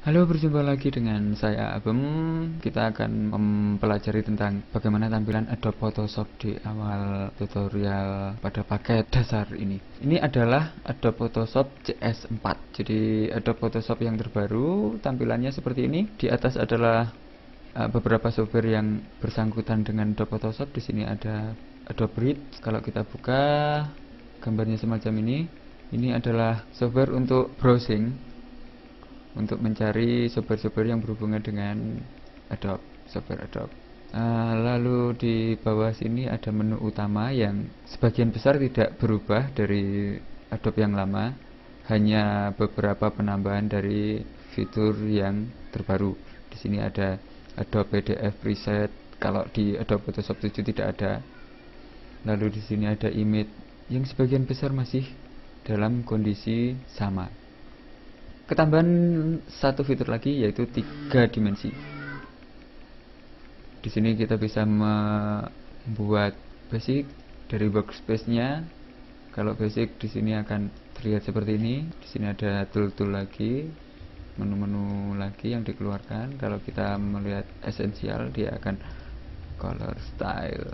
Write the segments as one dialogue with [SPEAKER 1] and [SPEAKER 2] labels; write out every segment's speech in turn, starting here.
[SPEAKER 1] Halo, berjumpa lagi dengan saya Abem. Kita akan mempelajari tentang bagaimana tampilan Adobe Photoshop di awal tutorial pada paket dasar ini. Ini adalah Adobe Photoshop CS4. Jadi Adobe Photoshop yang terbaru, tampilannya seperti ini. Di atas adalah beberapa software yang bersangkutan dengan Adobe Photoshop. Di sini ada Adobe Bridge. Kalau kita buka, gambarnya semacam ini. Ini adalah software untuk browsing, untuk mencari software-software yang berhubungan dengan Adobe, software Adobe. Lalu di bawah sini ada menu utama yang sebagian besar tidak berubah dari Adobe yang lama, hanya beberapa penambahan dari fitur yang terbaru. Di sini ada Adobe PDF Preset, kalau di Adobe Photoshop 7 tidak ada. Lalu di sini ada image yang sebagian besar masih dalam kondisi sama. Ketambahan satu fitur lagi yaitu 3 dimensi. Di sini kita bisa membuat basic dari workspace-nya. Kalau basic di sini akan terlihat seperti ini. Di sini ada tool-tool lagi, menu-menu lagi yang dikeluarkan. Kalau kita melihat esensial, dia akan color style.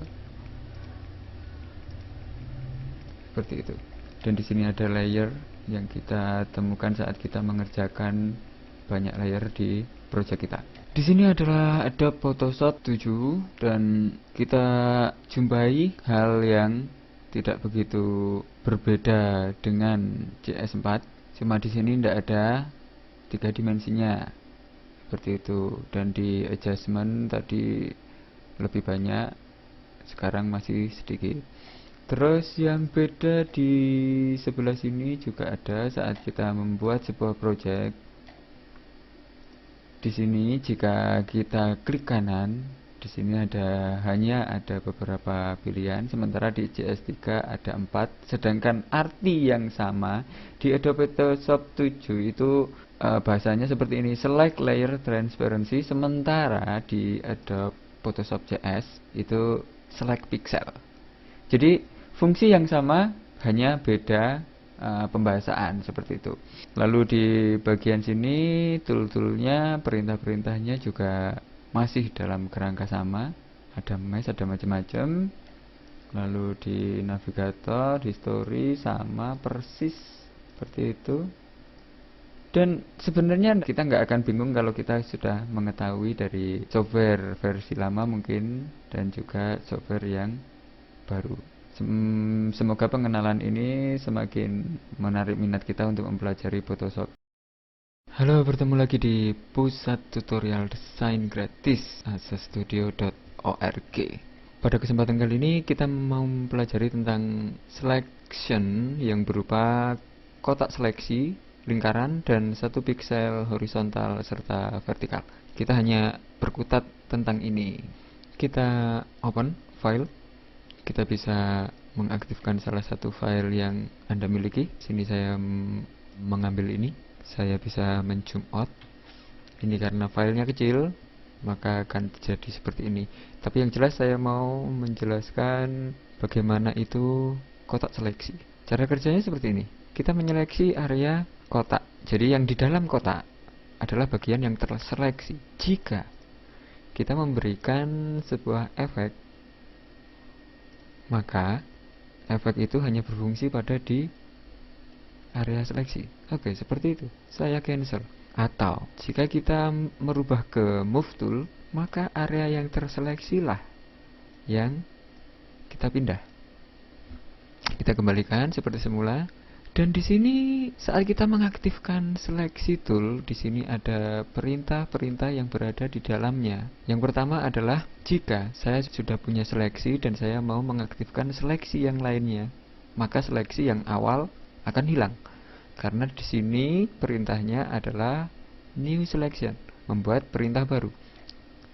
[SPEAKER 1] Seperti itu. Dan di sini ada layer yang kita temukan saat kita mengerjakan banyak layer di project kita. Di sini adalah Adobe Photoshop 7 dan kita jumpai hal yang tidak begitu berbeda dengan CS4. Cuma di sini tidak ada 3 dimensinya. Seperti itu. Dan di adjustment tadi lebih banyak, sekarang masih sedikit. Terus yang beda di sebelah sini juga ada saat kita membuat sebuah project. Di sini jika kita klik kanan, di sini hanya ada beberapa pilihan, sementara di CS3 ada 4, sedangkan arti yang sama di Adobe Photoshop 7 itu bahasanya seperti ini, select layer transparency, sementara di Adobe Photoshop CS itu select pixel. Jadi fungsi yang sama, hanya beda pembahasan seperti itu. Lalu di bagian sini tool-toolnya, perintah-perintahnya juga masih dalam kerangka sama. Ada mesh, ada macam-macam. Lalu di navigator, di story sama persis seperti itu. Dan sebenarnya kita nggak akan bingung kalau kita sudah mengetahui dari software versi lama mungkin, dan juga software yang baru. Semoga pengenalan ini semakin menarik minat kita untuk mempelajari Photoshop. Halo, bertemu lagi di Pusat Tutorial Desain Gratis asastudio.org. Pada kesempatan kali ini kita mau mempelajari tentang selection yang berupa kotak seleksi, lingkaran, dan 1 piksel horizontal serta vertikal. Kita hanya berkutat tentang ini. Kita open file. Kita bisa mengaktifkan salah satu file yang Anda miliki. Sini saya mengambil ini. Saya bisa men-zoom out. Ini karena filenya kecil, maka akan terjadi seperti ini. Tapi yang jelas saya mau menjelaskan bagaimana itu kotak seleksi. Cara kerjanya seperti ini. Kita menyeleksi area kotak. Jadi yang di dalam kotak adalah bagian yang terseleksi. Jika kita memberikan sebuah efek, maka efek itu hanya berfungsi pada di area seleksi. Oke, seperti itu. Saya cancel. Atau jika kita merubah ke move tool, maka area yang terseleksi lah yang kita pindah. Kita kembalikan seperti semula. Dan di sini saat kita mengaktifkan seleksi tool, di sini ada perintah-perintah yang berada di dalamnya. Yang pertama adalah jika saya sudah punya seleksi dan saya mau mengaktifkan seleksi yang lainnya, maka seleksi yang awal akan hilang. Karena di sini perintahnya adalah new selection, membuat perintah baru.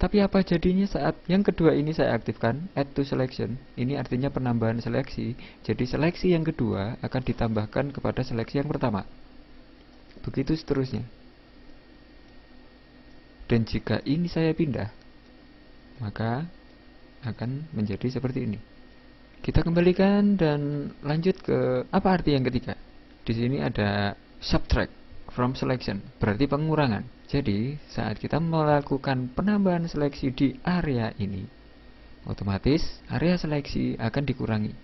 [SPEAKER 1] Tapi apa jadinya saat yang kedua ini saya aktifkan add to selection? Ini artinya penambahan seleksi. Jadi seleksi yang kedua akan ditambahkan kepada seleksi yang pertama. Begitu seterusnya. Dan jika ini saya pindah, maka akan menjadi seperti ini. Kita kembalikan dan lanjut ke apa arti yang ketiga. Di sini ada subtract. from selection, berarti pengurangan. Jadi saat kita melakukan penambahan seleksi di area ini, otomatis area seleksi akan dikurangi.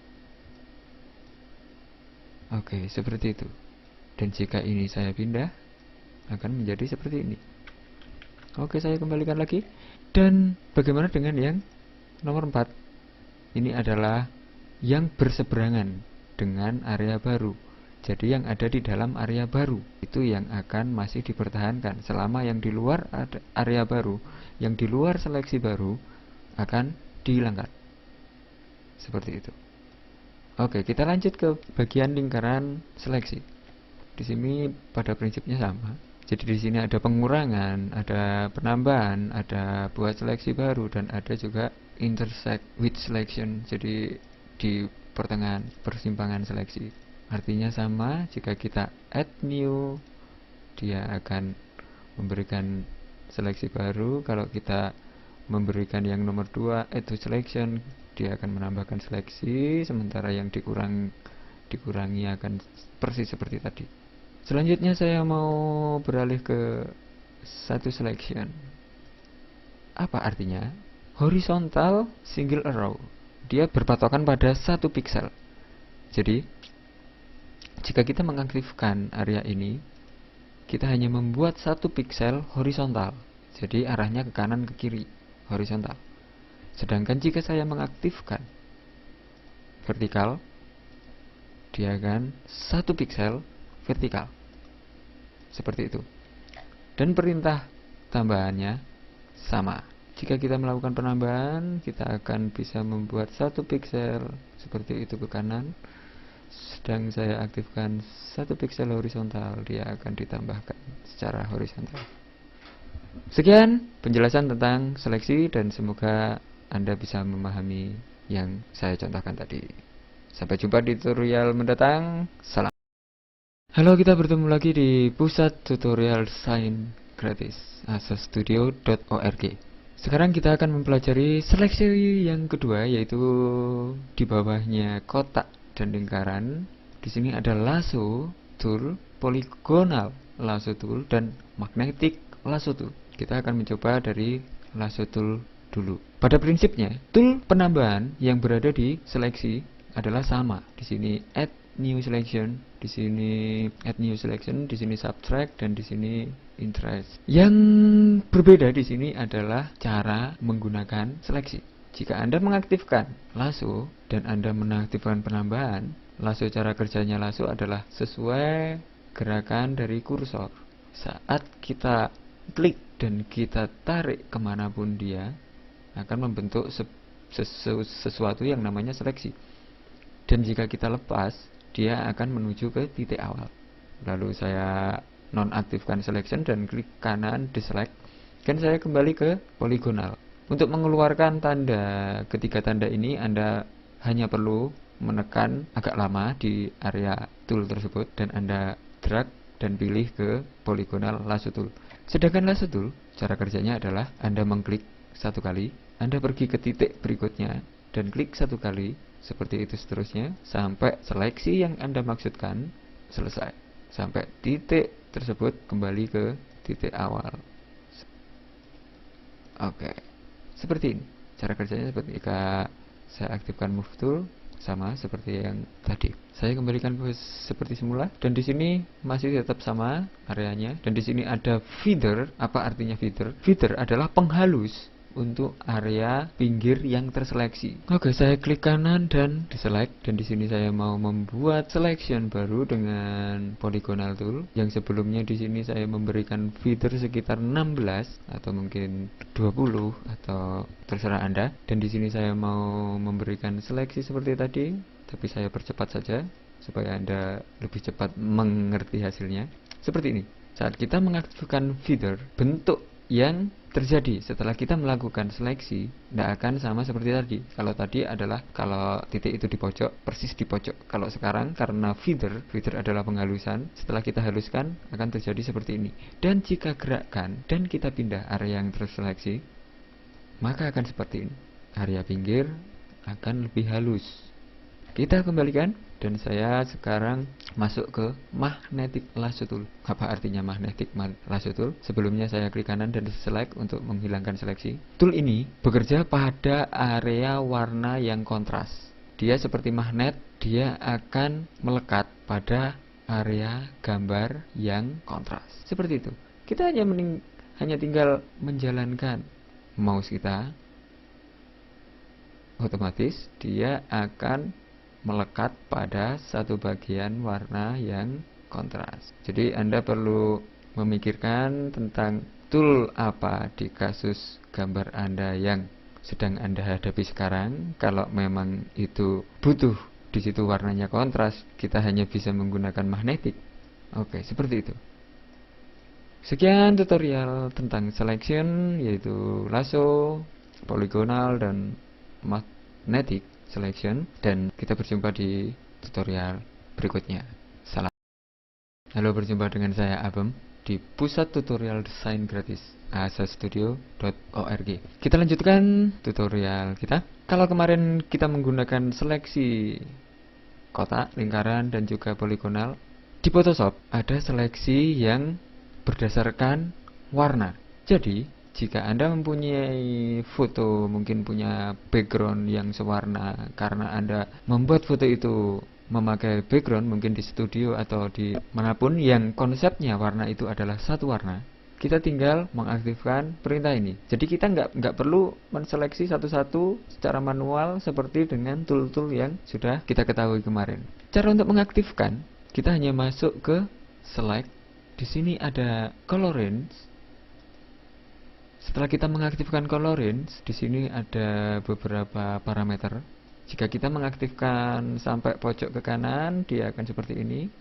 [SPEAKER 1] Oke, seperti itu. Dan jika ini saya pindah, akan menjadi seperti ini. Oke, saya kembalikan lagi. Dan bagaimana dengan yang nomor 4? Ini adalah yang berseberangan dengan area baru. Jadi yang ada di dalam area baru itu yang akan masih dipertahankan. Selama yang di luar area baru, yang di luar seleksi baru akan dihilangkan. Seperti itu. Oke, kita lanjut ke bagian lingkaran seleksi. Di sini pada prinsipnya sama. Jadi di sini ada pengurangan, ada penambahan, ada buat seleksi baru, dan ada juga intersect with selection. Jadi di pertengahan persimpangan seleksi. Artinya sama, jika kita add new, dia akan memberikan seleksi baru. Kalau kita memberikan yang nomor 2, add to selection, dia akan menambahkan seleksi, sementara yang dikurangi akan persis seperti tadi. Selanjutnya saya mau beralih ke satu selection. Apa artinya? Horizontal single arrow. Dia berpatokan pada 1 pixel. Jadi jika kita mengaktifkan area ini, kita hanya membuat 1 pixel horizontal. Jadi arahnya ke kanan ke kiri, horizontal. Sedangkan jika saya mengaktifkan vertikal, dia akan 1 pixel vertikal. Seperti itu. Dan perintah tambahannya sama. Jika kita melakukan penambahan, kita akan bisa membuat 1 pixel seperti itu ke kanan. Sedang saya aktifkan 1 pixel horizontal, dia akan ditambahkan secara horizontal. Sekian penjelasan tentang seleksi, dan semoga Anda bisa memahami yang saya contohkan tadi. Sampai jumpa di tutorial mendatang. Salam. Halo, kita bertemu lagi di pusat tutorial sains gratis asastudio.org. Sekarang kita akan mempelajari seleksi yang kedua, yaitu di bawahnya kotak dan lingkaran. Di sini ada lasso tool, polygonal lasso tool, dan magnetic lasso tool. Kita akan mencoba dari lasso tool dulu. Pada prinsipnya, tool penambahan yang berada di seleksi adalah sama. Di sini add new selection, di sini add new selection, di sini subtract, dan di sini interest. Yang berbeda di sini adalah cara menggunakan seleksi. Jika Anda mengaktifkan lasso dan Anda mengaktifkan penambahan, lasso, cara kerjanya lasso adalah sesuai gerakan dari kursor. Saat kita klik dan kita tarik kemanapun, dia akan membentuk sesuatu yang namanya seleksi. Dan jika kita lepas, dia akan menuju ke titik awal. Lalu saya nonaktifkan selection dan klik kanan deselect, dan saya kembali ke poligonal. Untuk mengeluarkan tanda, ketiga tanda ini Anda hanya perlu menekan agak lama di area tool tersebut, dan Anda drag dan pilih ke poligonal lasso tool. Sedangkan lasso tool, cara kerjanya adalah Anda mengklik 1 kali, Anda pergi ke titik berikutnya dan klik 1 kali, seperti itu seterusnya sampai seleksi yang Anda maksudkan selesai, sampai titik tersebut kembali ke titik awal. Oke, seperti ini cara kerjanya. Seperti jika saya aktifkan move tool, sama seperti yang tadi. Saya kembalikan ke seperti semula, dan di sini masih tetap sama areanya. Dan di sini ada feather. Apa artinya feather? Feather adalah penghalus untuk area pinggir yang terseleksi. Oke, saya klik kanan dan deselect, dan di sini saya mau membuat selection baru dengan polygonal tool. Yang sebelumnya di sini saya memberikan feather sekitar 16 atau mungkin 20 atau terserah Anda. Dan di sini saya mau memberikan seleksi seperti tadi, tapi saya percepat saja supaya Anda lebih cepat mengerti hasilnya. Seperti ini. Saat kita mengaktifkan feather, bentuk yang terjadi setelah kita melakukan seleksi tidak akan sama seperti tadi. Kalau tadi adalah kalau titik itu di pojok, persis di pojok. Kalau sekarang karena feather adalah penghalusan, setelah kita haluskan akan terjadi seperti ini. Dan jika gerakkan dan kita pindah area yang terseleksi, maka akan seperti ini. Area pinggir akan lebih halus. Kita kembalikan Dan saya sekarang masuk ke magnetic lasso tool. Apa artinya magnetic lasso tool? Sebelumnya saya klik kanan dan select untuk menghilangkan seleksi. Tool ini bekerja pada area warna yang kontras. Dia seperti magnet, dia akan melekat pada area gambar yang kontras. Seperti itu. Kita hanya tinggal menjalankan mouse kita, otomatis dia akan melekat pada satu bagian warna yang kontras. Jadi Anda perlu memikirkan tentang tool apa di kasus gambar Anda yang sedang Anda hadapi sekarang. Kalau memang itu butuh di situ warnanya kontras, kita hanya bisa menggunakan magnetic. Oke, seperti itu. Sekian tutorial tentang selection, yaitu lasso, polygonal, dan magnetic selection, dan kita berjumpa di tutorial berikutnya. Salam. Halo, berjumpa dengan saya Abem di Pusat Tutorial Desain Gratis asastudio.org. Kita lanjutkan tutorial kita. Kalau kemarin kita menggunakan seleksi kotak, lingkaran, dan juga poligonal, di Photoshop ada seleksi yang berdasarkan warna. Jadi jika Anda mempunyai foto, mungkin punya background yang sewarna karena Anda membuat foto itu memakai background mungkin di studio atau di manapun yang konsepnya warna itu adalah satu warna, kita tinggal mengaktifkan perintah ini. Jadi kita nggak perlu menseleksi satu-satu secara manual seperti dengan tool-tool yang sudah kita ketahui kemarin. Cara untuk mengaktifkan, kita hanya masuk ke select. Di sini ada color range. Setelah kita mengaktifkan color range, di sini ada beberapa parameter. Jika kita mengaktifkan sampai pojok ke kanan, dia akan seperti ini.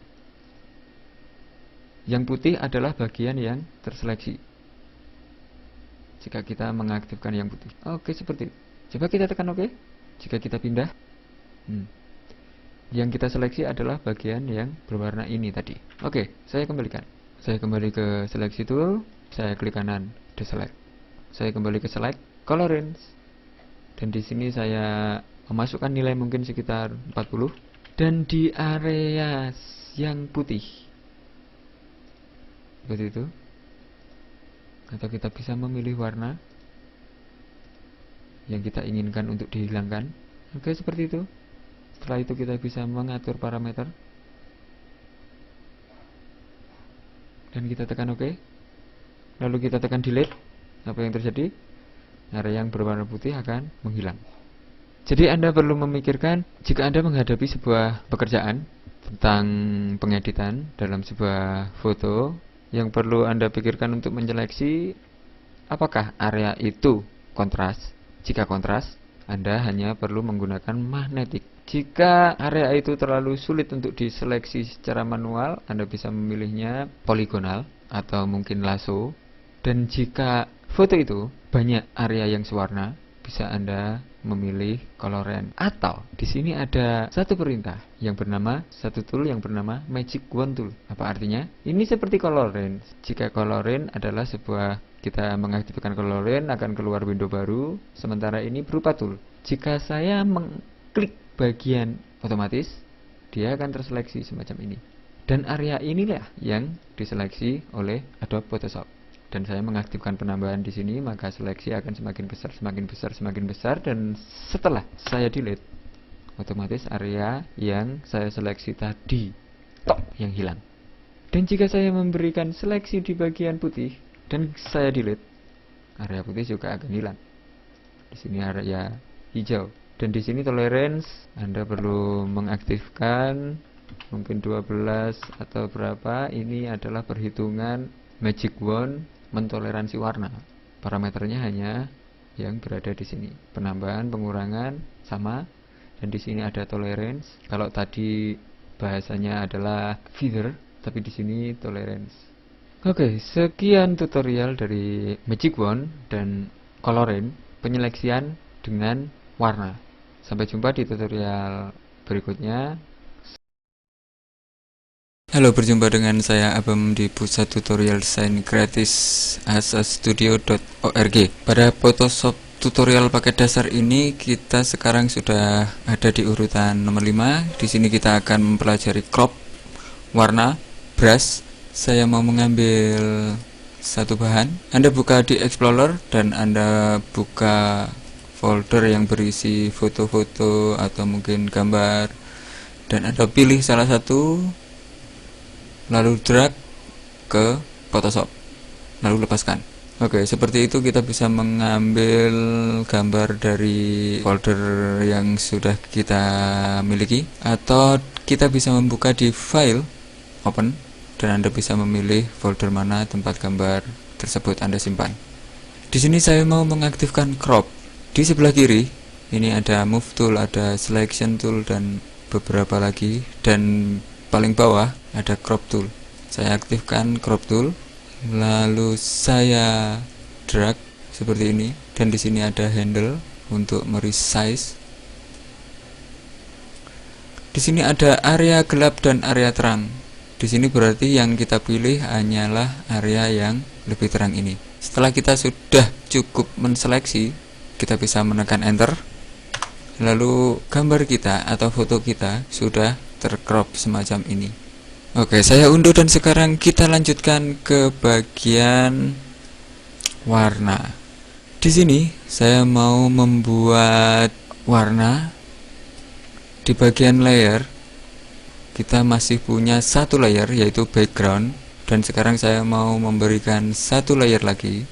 [SPEAKER 1] Yang putih adalah bagian yang terseleksi. Jika kita mengaktifkan yang putih. Oke, seperti itu. Coba kita tekan OK. Jika kita pindah, yang kita seleksi adalah bagian yang berwarna ini tadi. Oke, saya kembalikan. Saya kembali ke seleksi tool, saya klik kanan, deselect. Saya kembali ke select, color range. Dan di sini saya memasukkan nilai mungkin sekitar 40. Dan di area yang putih, seperti itu. Atau kita bisa memilih warna yang kita inginkan untuk dihilangkan. Oke, seperti itu. Setelah itu kita bisa mengatur parameter. Dan kita tekan OK. Lalu kita tekan delete. Apa yang terjadi? Area yang berwarna putih akan menghilang. Jadi Anda perlu memikirkan jika Anda menghadapi sebuah pekerjaan tentang pengeditan dalam sebuah foto, yang perlu Anda pikirkan untuk menyeleksi apakah area itu kontras. Jika kontras, Anda hanya perlu menggunakan magnetic. Jika area itu terlalu sulit untuk diseleksi secara manual, Anda bisa memilihnya poligonal atau mungkin lasso. Dan jika foto itu banyak area yang sewarna, bisa Anda memilih color range. Atau di sini ada satu perintah yang bernama satu tool yang bernama Magic Wand Tool. Apa artinya? Ini seperti color range. Jika color range adalah sebuah, kita mengaktifkan color range akan keluar window baru, sementara ini berupa tool. Jika saya mengklik bagian otomatis, dia akan terseleksi semacam ini. Dan area inilah yang diseleksi oleh Adobe Photoshop. Dan saya mengaktifkan penambahan di sini, maka seleksi akan semakin besar, semakin besar, semakin besar. Dan setelah saya delete, otomatis area yang saya seleksi tadi yang hilang. Dan jika saya memberikan seleksi di bagian putih dan saya delete, area putih juga akan hilang. Di sini area hijau. Dan di sini tolerance Anda perlu mengaktifkan mungkin 12 atau berapa. Ini adalah perhitungan Magic Wand mentoleransi warna. Parameternya hanya yang berada di sini. Penambahan, pengurangan sama. Dan di sini ada tolerance. Kalau tadi bahasanya adalah feather, tapi di sini tolerance. Oke, sekian tutorial dari Magic Wand dan coloring, penyeleksian dengan warna. Sampai jumpa di tutorial berikutnya. Halo, berjumpa dengan saya Abem di Pusat Tutorial Desain Gratis asastudio.org. Pada Photoshop tutorial paket dasar ini kita sekarang sudah ada di urutan nomor 5. Di sini kita akan mempelajari crop, warna, brush. Saya mau mengambil satu bahan. Anda buka di Explorer dan Anda buka folder yang berisi foto-foto atau mungkin gambar, dan Anda pilih salah satu, lalu drag ke Photoshop, lalu lepaskan. Oke, seperti itu kita bisa mengambil gambar dari folder yang sudah kita miliki, atau kita bisa membuka di file, open, dan Anda bisa memilih folder mana tempat gambar tersebut Anda simpan. Di sini saya mau mengaktifkan crop. Di sebelah kiri ini ada move tool, ada selection tool, dan beberapa lagi, dan paling bawah ada crop tool. Saya aktifkan crop tool. Lalu saya drag seperti ini, dan di sini ada handle untuk meresize. Di sini ada area gelap dan area terang. Di sini berarti yang kita pilih hanyalah area yang lebih terang ini. Setelah kita sudah cukup menseleksi, kita bisa menekan enter. Lalu gambar kita atau foto kita sudah tercrop semacam ini. Oke, saya unduh dan sekarang kita lanjutkan ke bagian warna. Di sini saya mau membuat warna. Di bagian layer kita masih punya satu layer, yaitu background, dan sekarang saya mau memberikan satu layer lagi.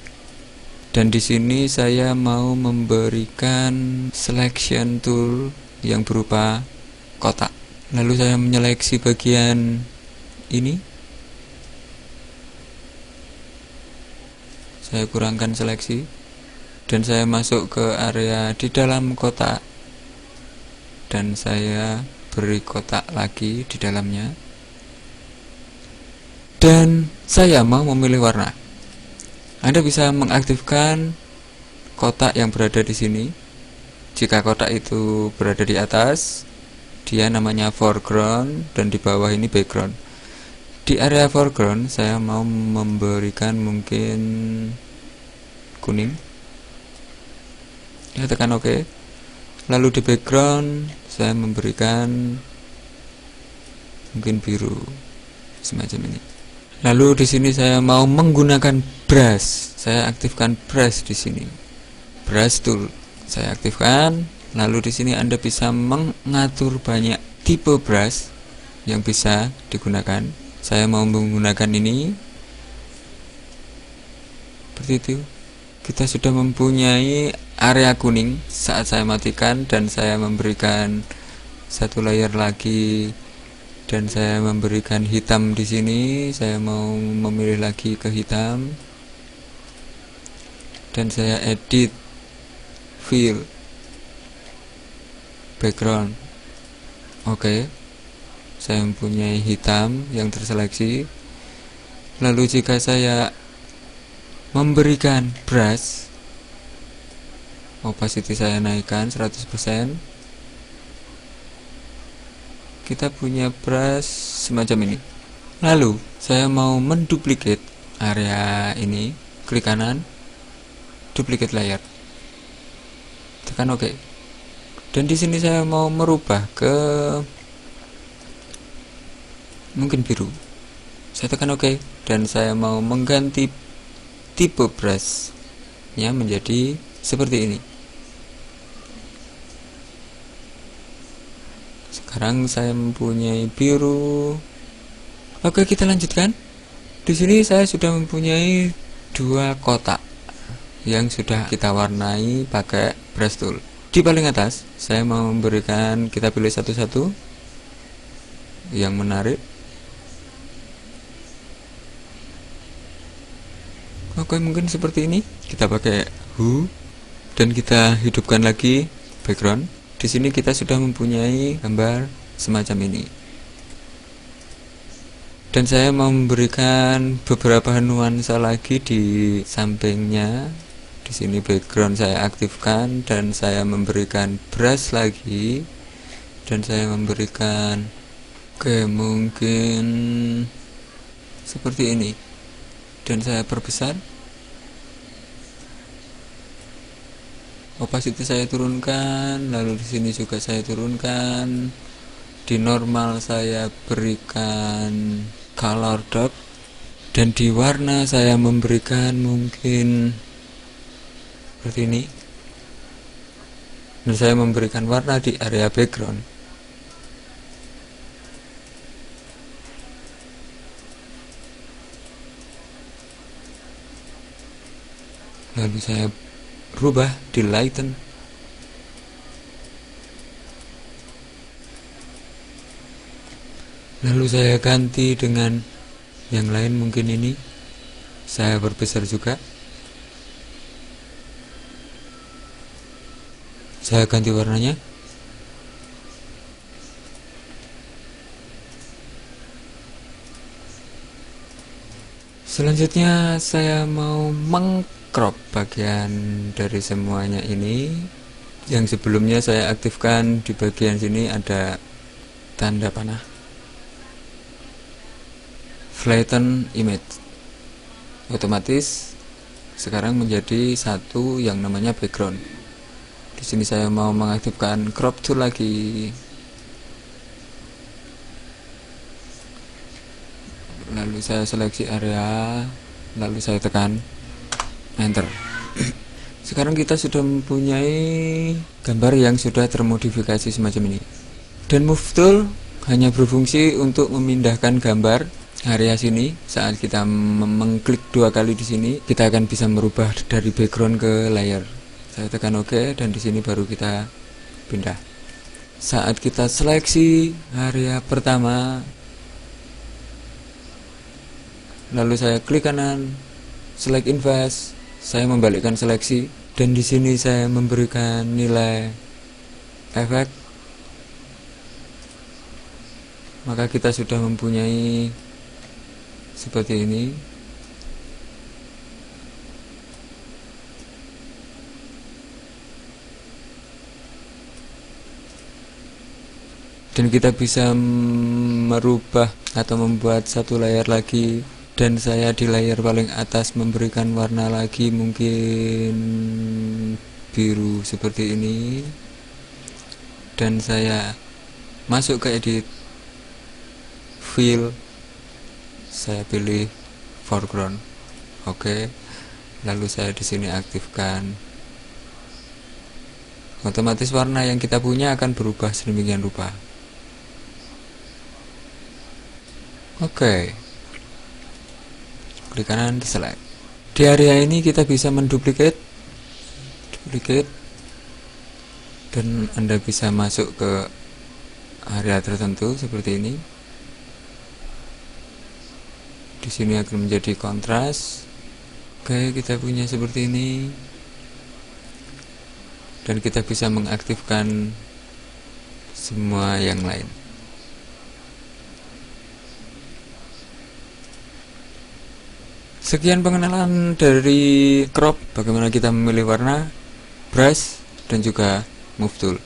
[SPEAKER 1] Dan di sini saya mau memberikan selection tool yang berupa kotak. Lalu saya menyeleksi bagian ini, saya kurangkan seleksi, dan saya masuk ke area di dalam kotak, dan saya beri kotak lagi di dalamnya, dan saya mau memilih warna. Anda bisa mengaktifkan kotak yang berada di sini. Jika kotak itu berada di atas, dia namanya foreground, dan di bawah ini background. Di area foreground saya mau memberikan mungkin kuning. Ya, tekan OK. Lalu di background saya memberikan mungkin biru semacam ini. Lalu di sini saya mau menggunakan brush. Saya aktifkan brush di sini. Brush tool saya aktifkan. Lalu di sini Anda bisa mengatur banyak tipe brush yang bisa digunakan. Saya mau menggunakan ini. Seperti itu. Kita sudah mempunyai area kuning saat saya matikan, dan saya memberikan satu layer lagi, dan saya memberikan hitam di sini. Saya mau memilih lagi ke hitam, dan saya edit fill background. Oke. Saya mempunyai hitam yang terseleksi. Lalu jika saya memberikan brush, opacity saya naikkan 100%, kita punya brush semacam ini. Lalu saya mau menduplikat area ini, klik kanan, duplicate layer, tekan OK. Dan di sini saya mau merubah ke mungkin biru. Saya tekan OK, dan saya mau mengganti tipe brushnya menjadi seperti ini. Sekarang saya mempunyai biru. Oke, kita lanjutkan. Di sini saya sudah mempunyai dua kotak yang sudah kita warnai pakai brush tool. Di paling atas saya mau memberikan, kita pilih satu-satu yang menarik. Oke, mungkin seperti ini. Kita pakai who, dan kita hidupkan lagi background. Di sini kita sudah mempunyai gambar semacam ini. Dan saya mau memberikan beberapa nuansa lagi di sampingnya. Di sini background saya aktifkan, dan saya memberikan brush lagi, dan saya memberikan mungkin seperti ini, dan saya perbesar. Opacity saya turunkan, lalu di sini juga saya turunkan. Di normal saya berikan color dot, dan di warna saya memberikan mungkin seperti ini. Dan saya memberikan warna di area background. Lalu saya rubah di lighten. Lalu saya ganti dengan yang lain, mungkin ini saya perbesar juga. Saya ganti warnanya. Selanjutnya saya mau mengcrop bagian dari semuanya ini. Yang sebelumnya saya aktifkan di bagian sini ada tanda panah, flatten image. Otomatis sekarang menjadi satu yang namanya background. Di sini saya mau mengaktifkan crop tool lagi. Lalu saya seleksi area, lalu saya tekan enter. Sekarang kita sudah mempunyai gambar yang sudah termodifikasi semacam ini. Dan move tool hanya berfungsi untuk memindahkan gambar area sini. Saat kita mengklik 2 kali di sini, kita akan bisa merubah dari background ke layer. Saya tekan OK, dan di sini baru kita pindah. Saat kita seleksi area pertama, lalu saya klik kanan, select invest, saya membalikkan seleksi, dan di sini saya memberikan nilai efek. Maka kita sudah mempunyai seperti ini. Dan kita bisa merubah atau membuat satu layer lagi, dan saya di layer paling atas memberikan warna lagi, mungkin biru seperti ini. Dan saya masuk ke edit, fill, saya pilih foreground. Oke. Lalu saya di sini aktifkan. Otomatis warna yang kita punya akan berubah sedemikian rupa. Oke. Klik kanan, select. Di area ini kita bisa menduplicate, dan Anda bisa masuk ke area tertentu seperti ini. Di sini akan menjadi kontras. Oke, kita punya seperti ini. Dan kita bisa mengaktifkan semua yang lain. Sekian pengenalan dari crop, bagaimana kita memilih warna, brush, dan juga move tool.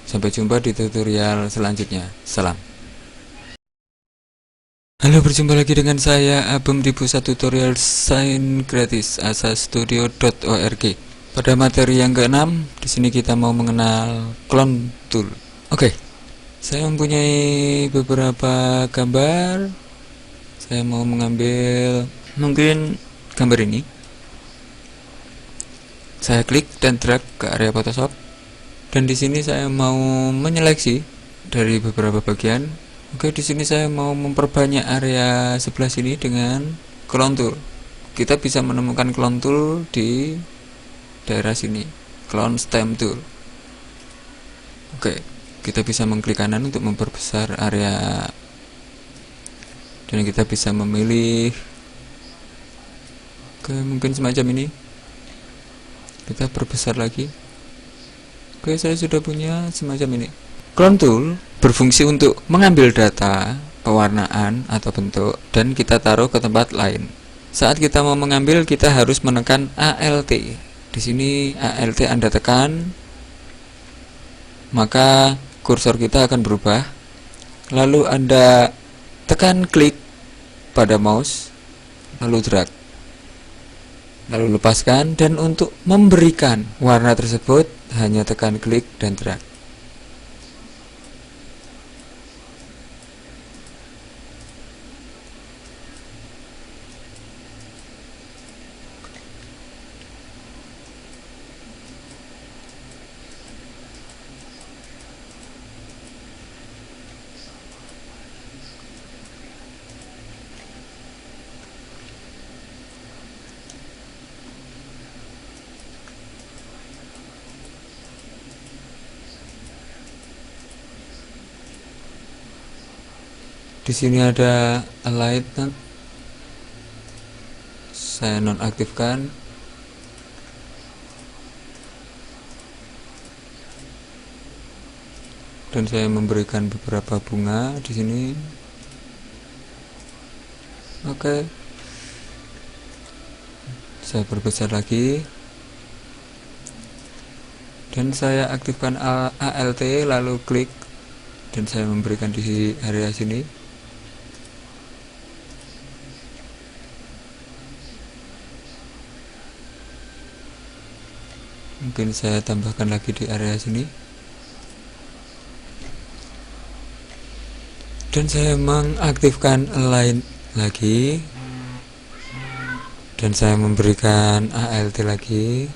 [SPEAKER 1] Sampai jumpa di tutorial selanjutnya. Salam. Halo, berjumpa lagi dengan saya Abem di pusat tutorial Sains gratis asastudio.org. Pada materi yang ke-6, di sini kita mau mengenal clone tool. Oke, saya mempunyai beberapa gambar. Saya mau mengambil mungkin gambar ini. Saya klik dan drag ke area Photoshop, dan di sini saya mau menyeleksi dari beberapa bagian. Oke, di sini saya mau memperbanyak area sebelah sini dengan clone tool. Kita bisa menemukan clone tool di daerah sini, clone stem tool. Oke, kita bisa mengklik kanan untuk memperbesar area, dan kita bisa memilih. Oke, mungkin semacam ini. Kita perbesar lagi. Oke, saya sudah punya semacam ini. Clone tool berfungsi untuk mengambil data, pewarnaan atau bentuk, dan kita taruh ke tempat lain. Saat kita mau mengambil, kita harus menekan ALT. Di sini ALT Anda tekan, maka kursor kita akan berubah. Lalu Anda tekan klik pada mouse, lalu drag. lalu lepaskan, dan untuk memberikan warna tersebut hanya tekan klik dan drag. Di sini ada alignment, saya nonaktifkan. Dan saya memberikan beberapa bunga di sini. Oke. Saya perbesar lagi. Dan saya aktifkan ALT lalu klik, dan saya memberikan di area sini. Mungkin saya tambahkan lagi di area sini. Dan saya mengaktifkan align lagi. Dan saya memberikan ALT lagi.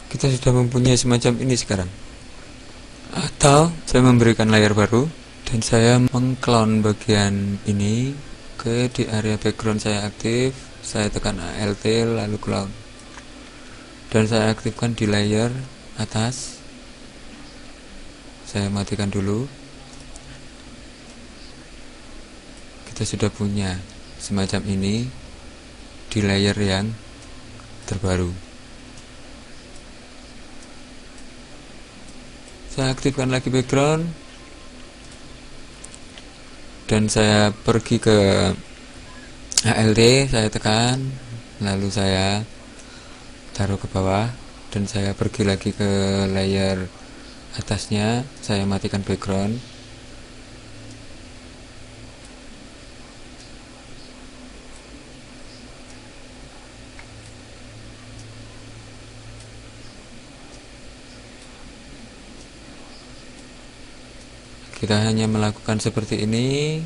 [SPEAKER 1] Kita sudah mempunyai semacam ini sekarang. Atau saya memberikan layar baru dan saya mengclone bagian ini ke di area background. Saya aktif, saya tekan ALT lalu clone, dan saya aktifkan di layer atas. Saya matikan dulu. Kita sudah punya semacam ini di layer yang terbaru. Saya aktifkan lagi background, dan saya pergi ke ALT, saya tekan, lalu saya taruh ke bawah, dan saya pergi lagi ke layer atasnya, saya matikan background. Kita hanya melakukan seperti ini.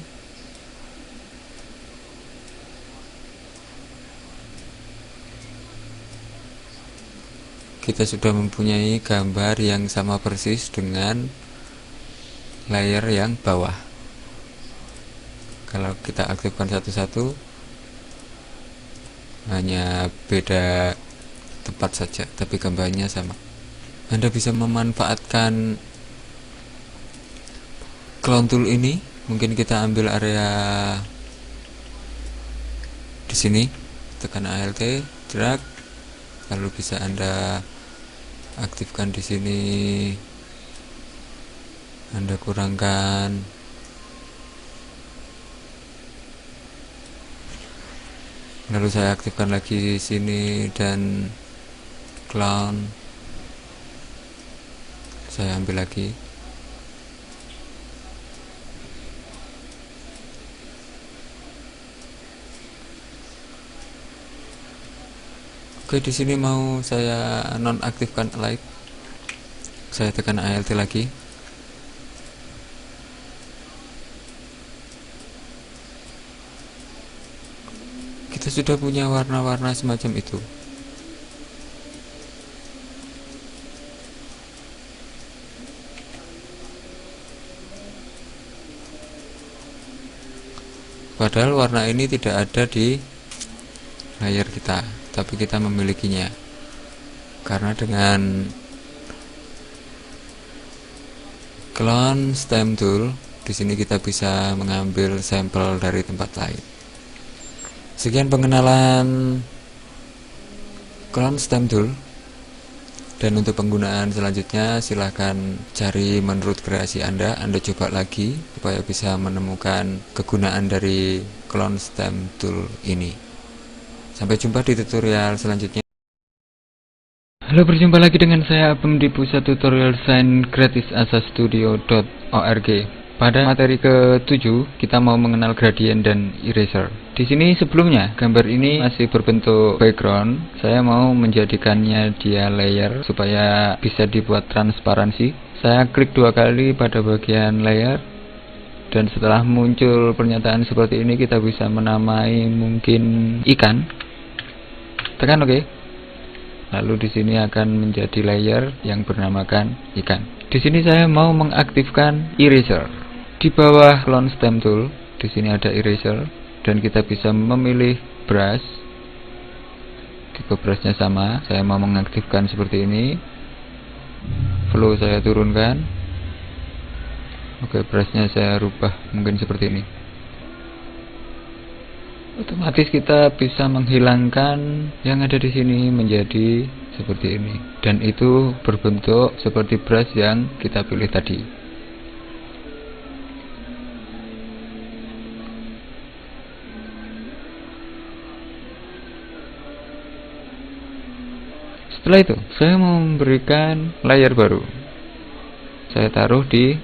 [SPEAKER 1] Kita sudah mempunyai gambar yang sama persis dengan layer yang bawah. Kalau kita aktifkan satu-satu, hanya beda tempat saja, tapi gambarnya sama. Anda bisa memanfaatkan clone tool ini. Mungkin kita ambil area di sini, tekan ALT, drag, lalu bisa Anda aktifkan di sini, Anda kurangkan, lalu saya aktifkan lagi di sini dan clone, saya ambil lagi. Oke, di sini mau saya nonaktifkan align. Saya tekan ALT lagi. Kita sudah punya warna-warna semacam itu. Padahal warna ini tidak ada di layar kita, tapi kita memilikinya. Karena dengan clone stem tool, di sini kita bisa mengambil sampel dari tempat lain. Sekian pengenalan clone stem tool. Dan untuk penggunaan selanjutnya silahkan cari menurut kreasi Anda coba lagi supaya bisa menemukan kegunaan dari clone stem tool ini. Sampai jumpa di tutorial selanjutnya. Halo, berjumpa lagi dengan saya Abem di pusat tutorial desain gratis asastudio.org. Pada materi ke-7 kita mau mengenal gradient dan eraser. Di sini sebelumnya gambar ini masih berbentuk background. Saya mau menjadikannya dia layer supaya bisa dibuat transparansi. Saya klik 2 kali pada bagian layer. Dan setelah muncul pernyataan seperti ini, kita bisa menamai mungkin ikan. Tekan OK. Lalu di sini akan menjadi layer yang bernamakan ikan. Di sini saya mau mengaktifkan eraser. Di bawah clone stem tool, di sini ada eraser dan kita bisa memilih brush. Tipe brushnya sama. Saya mau mengaktifkan seperti ini. Flow saya turunkan. Oke, brushnya saya rubah mungkin seperti ini. Otomatis kita bisa menghilangkan yang ada di sini menjadi seperti ini, dan itu berbentuk seperti brush yang kita pilih tadi. Setelah itu, saya mau memberikan layer baru. Saya taruh di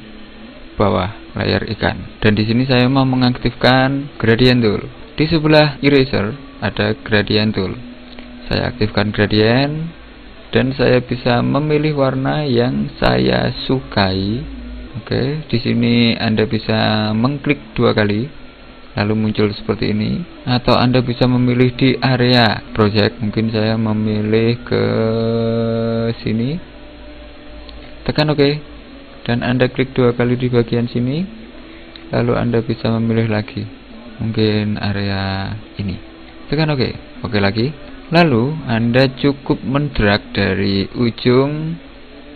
[SPEAKER 1] bawah layar ikan, dan di sini saya mau mengaktifkan gradient tool. Di sebelah eraser ada gradient tool. Saya aktifkan gradient dan saya bisa memilih warna yang saya sukai. Oke, di sini Anda bisa mengklik 2 kali lalu muncul seperti ini, atau Anda bisa memilih di area project. Mungkin saya memilih ke sini. Tekan OK. Dan Anda klik 2 kali di bagian sini. Lalu Anda bisa memilih lagi, mungkin area ini. Tekan OK. OK lagi. Lalu Anda cukup mendrag dari ujung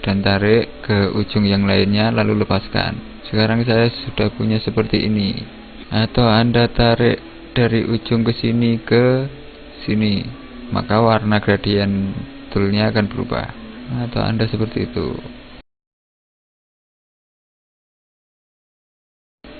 [SPEAKER 1] dan tarik ke ujung yang lainnya, lalu lepaskan. Sekarang saya sudah punya seperti ini. Atau Anda tarik dari ujung ke sini ke sini, maka warna gradient toolnya akan berubah. Atau Anda seperti itu.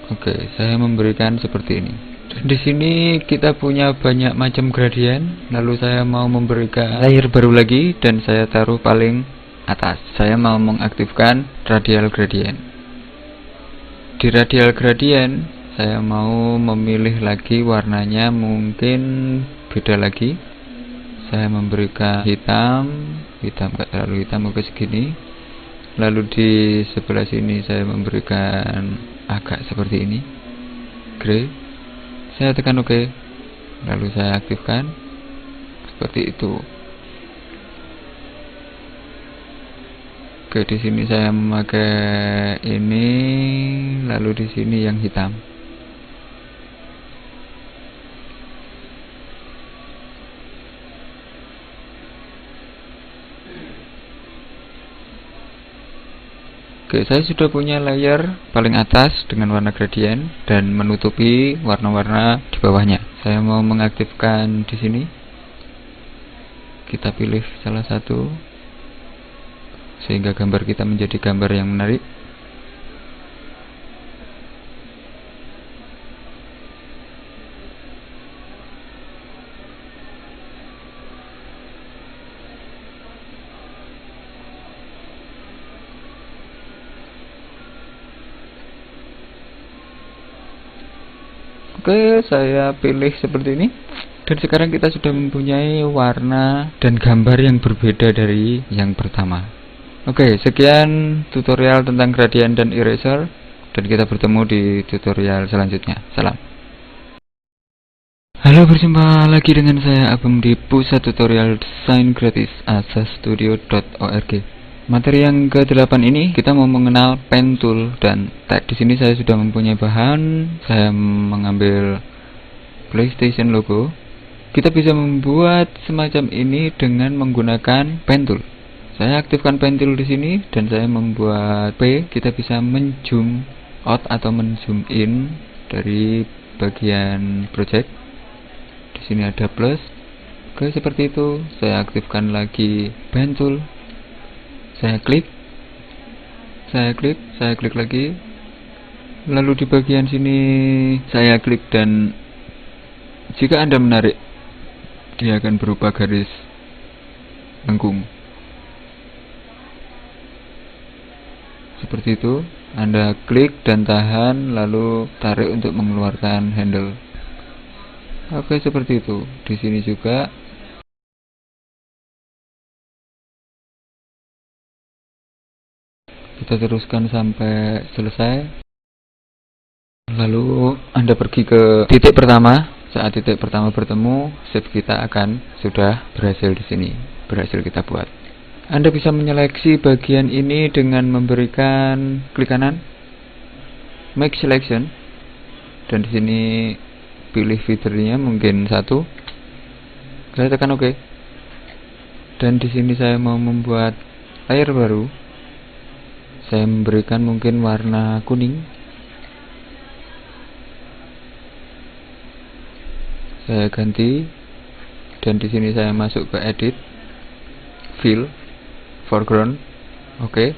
[SPEAKER 1] Oke, saya memberikan seperti ini. Dan di sini kita punya banyak macam gradient. Lalu saya mau memberikan layer baru lagi dan saya taruh paling atas. Saya mau mengaktifkan radial gradient. Di radial gradient saya mau memilih lagi warnanya, mungkin beda lagi. Saya memberikan hitam gak terlalu hitam, oke segini. Lalu di sebelah sini saya memberikan agak seperti ini, grey. Saya tekan OK, lalu saya aktifkan seperti itu. Oke, di sini saya memakai ini, lalu di sini yang hitam. Oke, saya sudah punya layer paling atas dengan warna gradient dan menutupi warna-warna di bawahnya. Saya mau mengaktifkan di sini. Kita pilih salah satu sehingga gambar kita menjadi gambar yang menarik. Oke, saya pilih seperti ini. Dan sekarang kita sudah mempunyai warna dan gambar yang berbeda dari yang pertama. Oke, sekian tutorial tentang gradient dan eraser. Dan kita bertemu di tutorial selanjutnya. Salam. Halo, berjumpa lagi dengan saya Abem di pusat tutorial desain gratis asastudio.org. Materi yang ke-8 ini kita mau mengenal pen tool dan tag. Di sini saya sudah mempunyai bahan. Saya mengambil PlayStation logo. Kita bisa membuat semacam ini dengan menggunakan pen tool. Saya aktifkan pen tool di sini dan saya membuat P. Kita bisa menzoom out atau menzoom in dari bagian project. Di sini ada plus. Oke, seperti itu. Saya aktifkan lagi pen tool. Saya klik lagi, lalu di bagian sini saya klik, dan jika Anda menarik dia akan berubah garis lengkung. seperti itu. Anda klik dan tahan, lalu tarik untuk mengeluarkan handle. Oke, seperti itu. Di sini juga kita teruskan sampai selesai. Lalu Anda pergi ke titik pertama. Saat titik pertama bertemu, save kita akan sudah berhasil di sini, berhasil kita buat. Anda bisa menyeleksi bagian ini dengan memberikan klik kanan, make selection, dan di sini pilih fiturnya mungkin satu. Saya tekan OK. Dan di sini saya mau membuat layer baru. Saya memberikan mungkin warna kuning. Saya ganti, dan di sini saya masuk ke edit, fill, foreground, oke.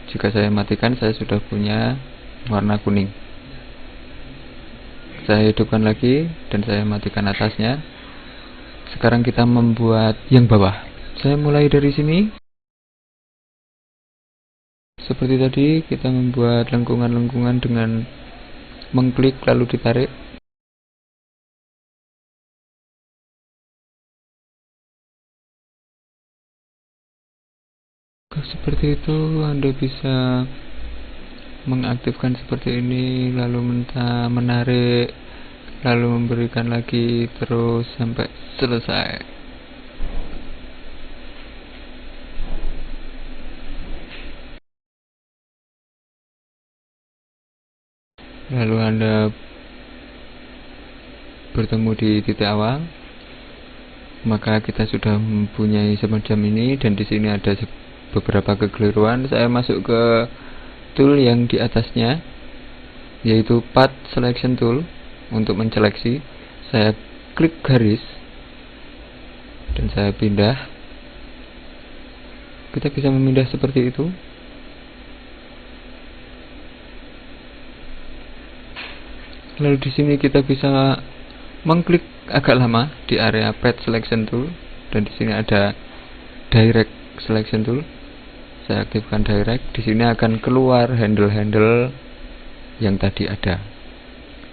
[SPEAKER 1] Jika saya matikan, saya sudah punya warna kuning. Saya hidupkan lagi dan saya matikan atasnya. Sekarang kita membuat yang bawah. Saya mulai dari sini. Seperti tadi, kita membuat lengkungan-lengkungan dengan mengklik lalu ditarik. Seperti itu. Anda bisa mengaktifkan seperti ini, lalu menarik, lalu memberikan lagi, terus sampai selesai. Lalu Anda bertemu di titik awal, maka kita sudah mempunyai semacam ini. Dan di sini ada beberapa kekeliruan. Saya masuk ke tool yang di atasnya, yaitu Path Selection Tool. Untuk menyeleksi, saya klik garis dan saya pindah. Kita bisa memindah seperti itu. Lalu di sini kita bisa mengklik agak lama di area Path Selection Tool, dan di sini ada Direct Selection Tool. Saya aktifkan direct. Di sini akan keluar handle-handle yang tadi ada.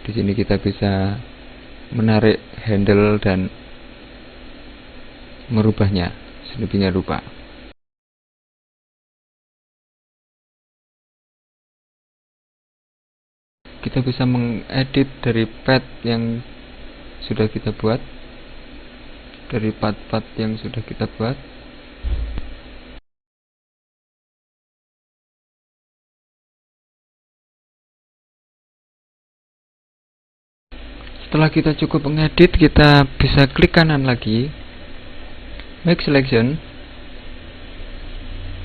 [SPEAKER 1] Di sini kita bisa menarik handle dan merubahnya sedemikian rupa. Kita bisa mengedit dari path yang sudah kita buat, dari path-path yang sudah kita buat. Setelah kita cukup mengedit, kita bisa klik kanan lagi, make selection,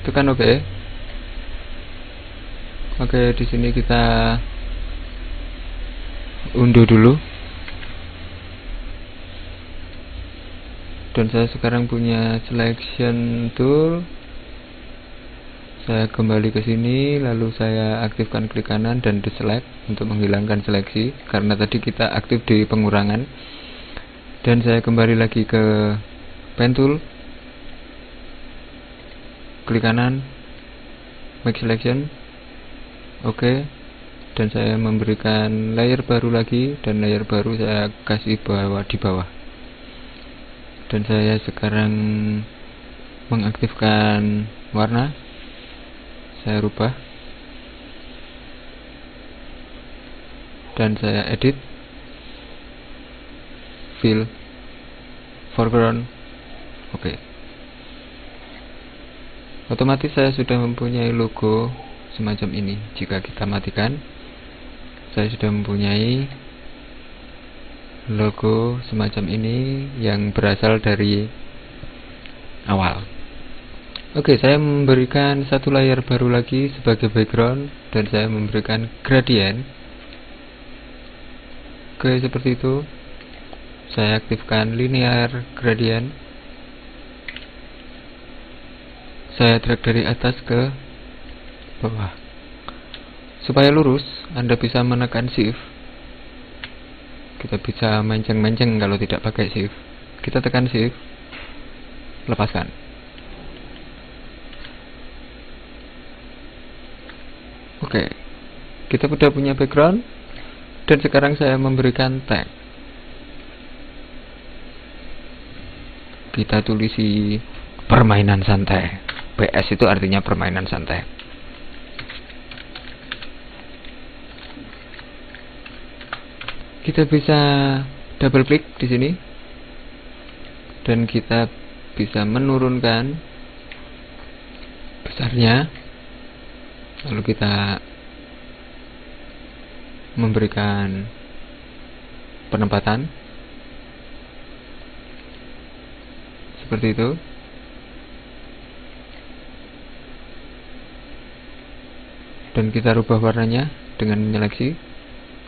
[SPEAKER 1] tekan OK. Oke, di sini kita unduh dulu. Dan saya sekarang punya selection tool. Saya kembali ke sini, lalu saya aktifkan klik kanan dan deselect untuk menghilangkan seleksi, karena tadi kita aktif di pengurangan. Dan saya kembali lagi ke pen tool, klik kanan, make selection, oke. Dan saya memberikan layer baru lagi, dan layer baru saya kasih di bawah. Dan saya sekarang mengaktifkan warna. Saya rubah dan saya edit, fill, foreground, oke. Otomatis saya sudah mempunyai logo semacam ini. Jika kita matikan, saya sudah mempunyai logo semacam ini yang berasal dari awal. Oke, saya memberikan satu layer baru lagi sebagai background, dan saya memberikan gradient. Oke, seperti itu. Saya aktifkan linear gradient. Saya drag dari atas ke bawah. Supaya lurus, Anda bisa menekan shift. Kita bisa menceng-menceng kalau tidak pakai shift. Kita tekan shift, lepaskan. Oke, kita sudah punya background, dan sekarang saya memberikan tag. Kita tulisi permainan santai. PS itu artinya permainan santai. Kita bisa double klik di sini, dan kita bisa menurunkan besarnya. Lalu kita memberikan penempatan seperti itu. Dan kita rubah warnanya dengan menyeleksi,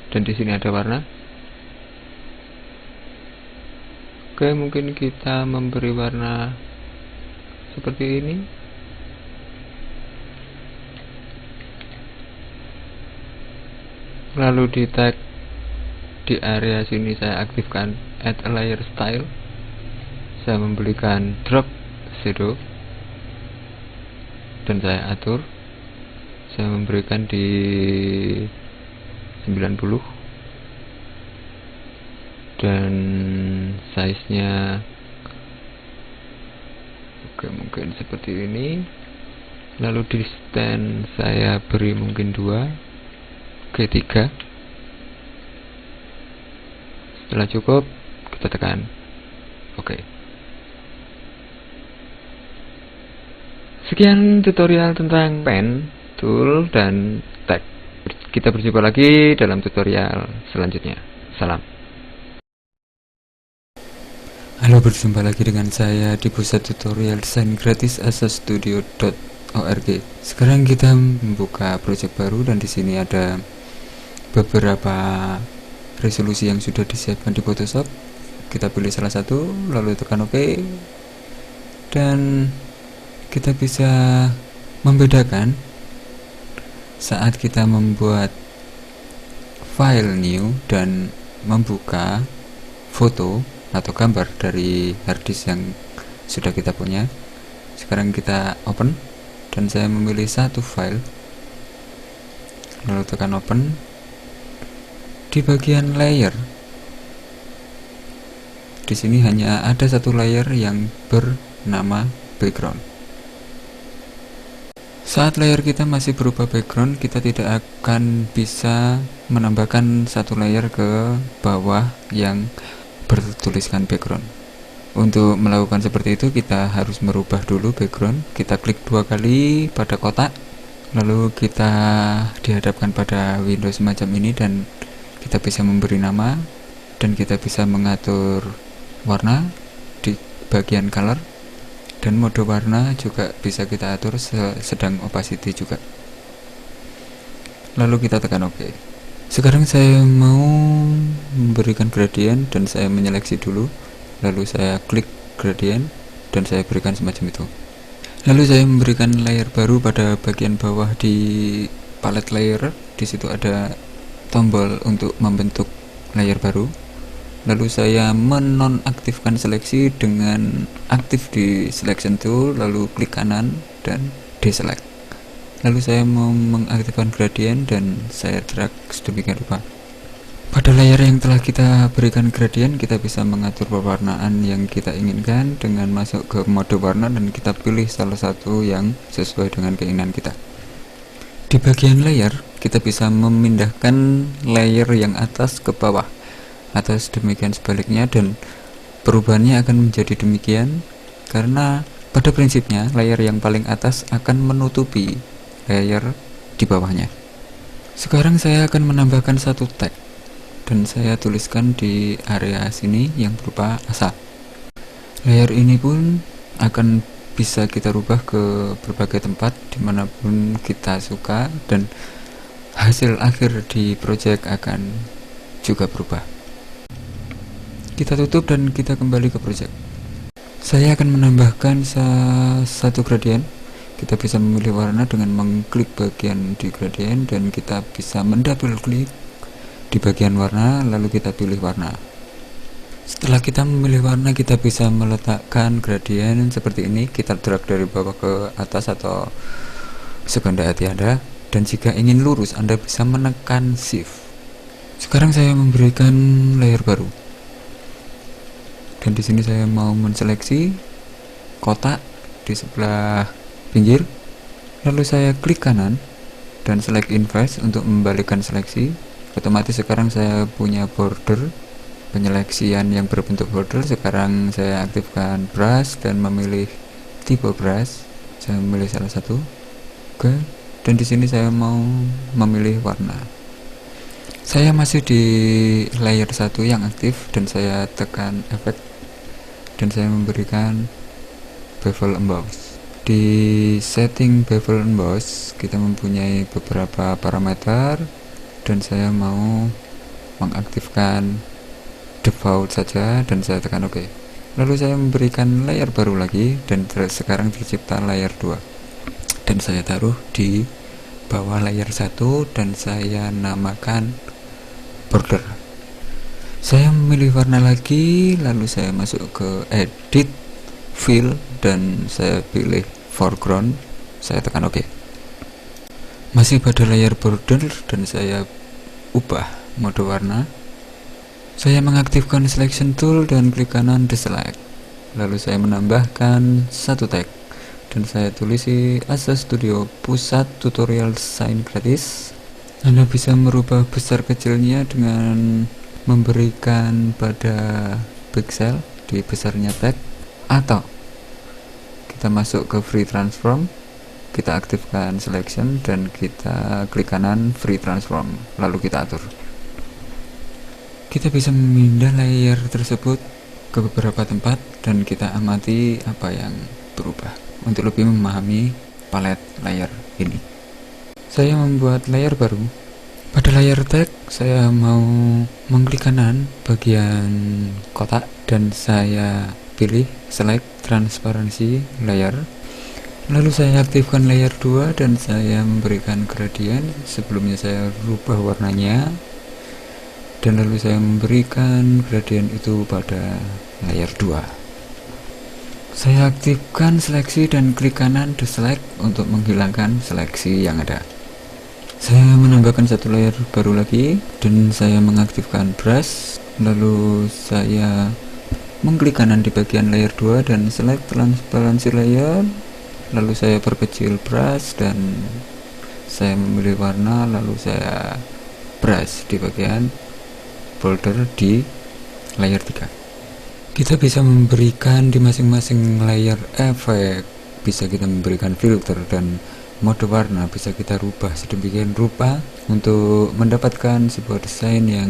[SPEAKER 1] dan di sini ada warna. Oke, mungkin kita memberi warna seperti ini. Lalu di tag di area sini saya aktifkan add a layer style. Saya memberikan drop shadow, dan saya atur. Saya memberikan di 90, dan size nya mungkin seperti ini. Lalu distance saya beri mungkin 2, oke 3. Setelah cukup, kita tekan oke. Sekian tutorial tentang pen, tool, dan tag. Kita berjumpa lagi dalam tutorial selanjutnya. Salam. Halo, berjumpa lagi dengan saya di pusat tutorial desain gratis asastudio.org. Sekarang kita membuka project baru, dan di sini ada beberapa resolusi yang sudah disiapkan di Photoshop. Kita pilih salah satu, lalu tekan OK, dan kita bisa membedakan saat kita membuat file new dan membuka foto atau gambar dari harddisk yang sudah kita punya. Sekarang kita open, dan saya memilih satu file, lalu tekan open. Di bagian layer, di sini hanya ada satu layer yang bernama background. Saat layer kita masih berupa background, kita tidak akan bisa menambahkan satu layer ke bawah yang bertuliskan background. Untuk melakukan seperti itu, kita harus merubah dulu background. Kita klik 2 kali pada kotak, lalu kita dihadapkan pada window semacam ini, dan kita bisa memberi nama, dan kita bisa mengatur warna di bagian color, dan mode warna juga bisa kita atur, sedang opacity juga. Lalu kita tekan OK. Sekarang saya mau memberikan gradient, dan saya menyeleksi dulu. Lalu saya klik gradient, dan saya berikan semacam itu. Lalu saya memberikan layer baru pada bagian bawah di palette layer. Di situ ada tombol untuk membentuk layer baru. Lalu saya menonaktifkan seleksi dengan aktif di selection tool, lalu klik kanan dan deselect. Lalu saya mau mengaktifkan gradient, dan saya drag sedemikian rupa. Pada layer yang telah kita berikan gradient, kita bisa mengatur pewarnaan yang kita inginkan dengan masuk ke mode warna, dan kita pilih salah satu yang sesuai dengan keinginan kita. Di bagian layer, kita bisa memindahkan layer yang atas ke bawah, atau demikian sebaliknya, dan perubahannya akan menjadi demikian karena pada prinsipnya layer yang paling atas akan menutupi layer di bawahnya. Sekarang saya akan menambahkan satu tag, dan saya tuliskan di area sini yang berupa asa. Layer ini pun akan bisa kita rubah ke berbagai tempat dimanapun kita suka, dan hasil akhir di project akan juga berubah. Kita tutup dan kita kembali ke project. Saya akan menambahkan satu gradient. Kita bisa memilih warna dengan mengklik bagian di gradient, dan kita bisa mendouble klik di bagian warna, lalu kita pilih warna. Setelah kita memilih warna, kita bisa meletakkan gradient seperti ini. Kita drag dari bawah ke atas atau sekehendak hati Anda. Dan jika ingin lurus, Anda bisa menekan Shift. Sekarang saya memberikan layer baru. Dan di sini saya mau menseleksi kotak di sebelah pinggir. Lalu saya klik kanan dan select inverse untuk membalikkan seleksi. Otomatis sekarang saya punya border, penyeleksian yang berbentuk border. Sekarang saya aktifkan brush dan memilih tipe brush. Saya memilih salah satu. Oke. Dan di sini saya mau memilih warna. Saya masih di layer 1 yang aktif dan saya tekan efek dan saya memberikan bevel emboss. Di setting bevel emboss kita mempunyai beberapa parameter dan saya mau mengaktifkan default saja dan saya tekan OK. Lalu saya memberikan layer baru lagi dan sekarang tercipta layer 2. Dan saya taruh di bawah layer 1 dan saya namakan border. Saya memilih warna lagi, lalu saya masuk ke edit fill dan saya pilih foreground. Saya tekan OK. Masih pada layer border dan saya ubah mode warna. Saya mengaktifkan selection tool dan klik kanan deselect. Lalu saya menambahkan satu tag dan saya tulisi Asa Studio pusat tutorial desain gratis. Anda bisa merubah besar kecilnya dengan memberikan pada pixel di besarnya tag, atau kita masuk ke free transform, kita aktifkan selection dan kita klik kanan free transform, lalu kita atur. Kita bisa memindah layer tersebut ke beberapa tempat dan kita amati apa yang berubah untuk lebih memahami palet layer ini. Saya membuat layer baru. Pada layer tag saya mau mengklik kanan bagian kotak dan saya pilih select transparansi layer. Lalu saya aktifkan layer 2 dan saya memberikan gradient. Sebelumnya saya rubah warnanya dan lalu saya memberikan gradient itu pada layer 2. Saya aktifkan seleksi dan klik kanan deselect untuk menghilangkan seleksi yang ada. Saya menambahkan satu layer baru lagi dan saya mengaktifkan brush. Lalu saya mengklik kanan di bagian layer 2 dan select transparansi layer. Lalu saya perkecil brush dan saya memilih warna. Lalu saya brush di bagian border di layer 3. Kita bisa memberikan di masing-masing layer efek, bisa kita memberikan filter dan mode warna, bisa kita rubah sedemikian rupa untuk mendapatkan sebuah desain yang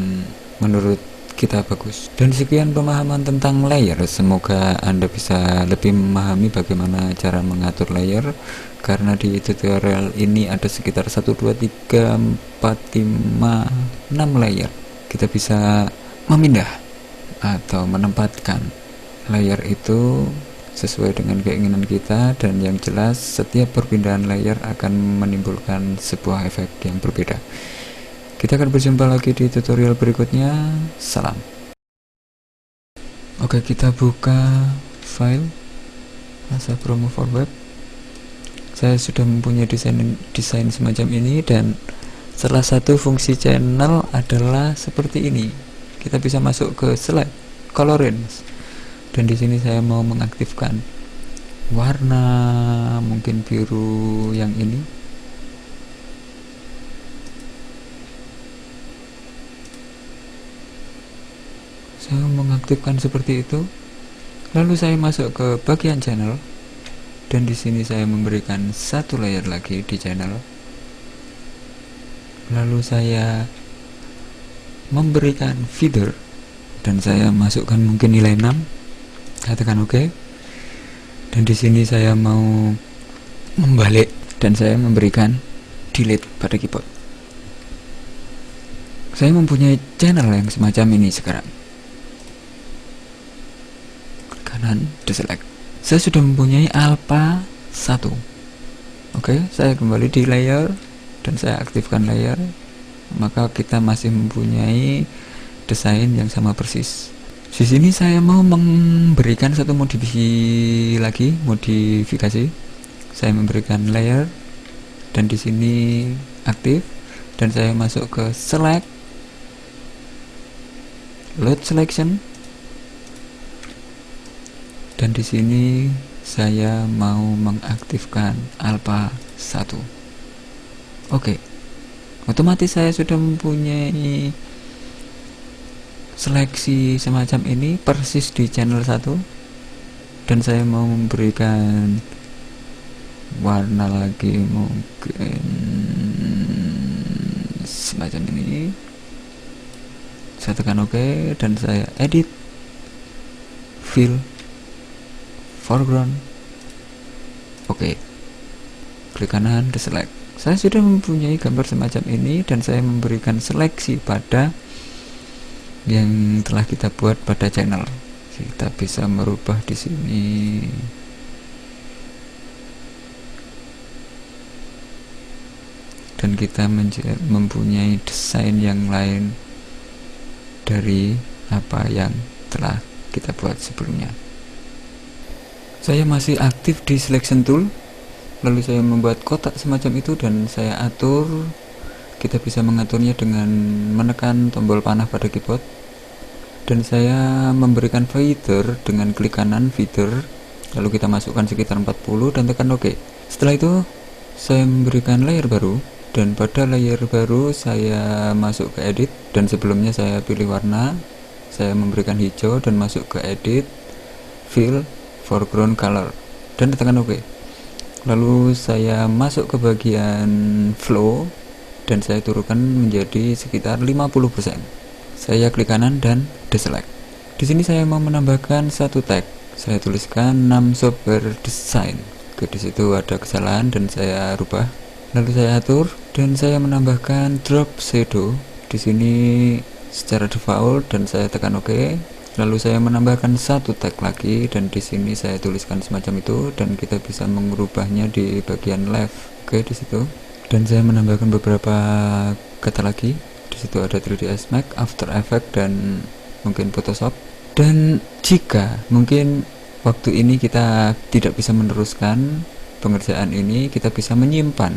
[SPEAKER 1] menurut kita bagus. Dan sekian pemahaman tentang layer, semoga Anda bisa lebih memahami bagaimana cara mengatur layer, karena di tutorial ini ada sekitar 1, 2, 3, 4, 5, 6 layer. Kita bisa memindah atau menempatkan layer itu sesuai dengan keinginan kita, dan yang jelas setiap perpindahan layer akan menimbulkan sebuah efek yang berbeda. Kita akan berjumpa lagi di tutorial berikutnya. Salam. Oke, kita buka file Asa Promo for Web. Saya sudah mempunyai desain semacam ini, dan salah satu fungsi channel adalah seperti ini. Kita bisa masuk ke select color range dan di sini saya mau mengaktifkan warna, mungkin biru yang ini. Saya mengaktifkan seperti itu. Lalu saya masuk ke bagian channel dan di sini saya memberikan satu layer lagi di channel. Lalu saya memberikan feeder dan saya masukkan mungkin nilai 6. Saya tekan OK. Dan di sini saya mau membalik dan saya memberikan delete pada keyboard. Saya mempunyai channel yang semacam ini sekarang. Kanan deselect. Saya sudah mempunyai alpha 1. Oke, saya kembali di layer dan saya aktifkan layer. Maka kita masih mempunyai desain yang sama persis. Di sini saya mau memberikan satu modifikasi. Saya memberikan layer dan di sini aktif, dan saya masuk ke select, load selection, dan di sini saya mau mengaktifkan alpha 1. Oke, otomatis saya sudah mempunyai seleksi semacam ini persis di channel 1, dan saya mau memberikan warna lagi, mungkin semacam ini. Saya tekan OK dan saya edit, fill, foreground. Oke, klik kanan, deselect. Saya sudah mempunyai gambar semacam ini, dan saya memberikan seleksi pada yang telah kita buat pada channel. Kita bisa merubah di sini. Dan kita mempunyai desain yang lain dari apa yang telah kita buat sebelumnya. Saya masih aktif di selection tool, lalu saya membuat kotak semacam itu dan saya atur. Kita bisa mengaturnya dengan menekan tombol panah pada keyboard, dan saya memberikan feather dengan klik kanan feather, lalu kita masukkan sekitar 40 dan tekan OK. Setelah itu saya memberikan layer baru, dan pada layer baru saya masuk ke edit, dan sebelumnya saya pilih warna, saya memberikan hijau dan masuk ke edit, fill, foreground color, dan tekan OK. Lalu saya masuk ke bagian flow dan saya turunkan menjadi sekitar 50%. Saya klik kanan dan deselect. Di sini saya mau menambahkan satu tag. Saya tuliskan Nam Software Design. Oke, di situ ada kesalahan dan saya rubah. Lalu saya atur dan saya menambahkan drop shadow di sini secara default dan saya tekan OK. Lalu saya menambahkan satu tag lagi dan di sini saya tuliskan semacam itu, dan kita bisa mengubahnya di bagian left. Oke, di situ. Dan saya menambahkan beberapa kata lagi. Di situ ada 3ds Max, After Effects, dan mungkin Photoshop. Dan jika mungkin waktu ini kita tidak bisa meneruskan pengerjaan ini, kita bisa menyimpan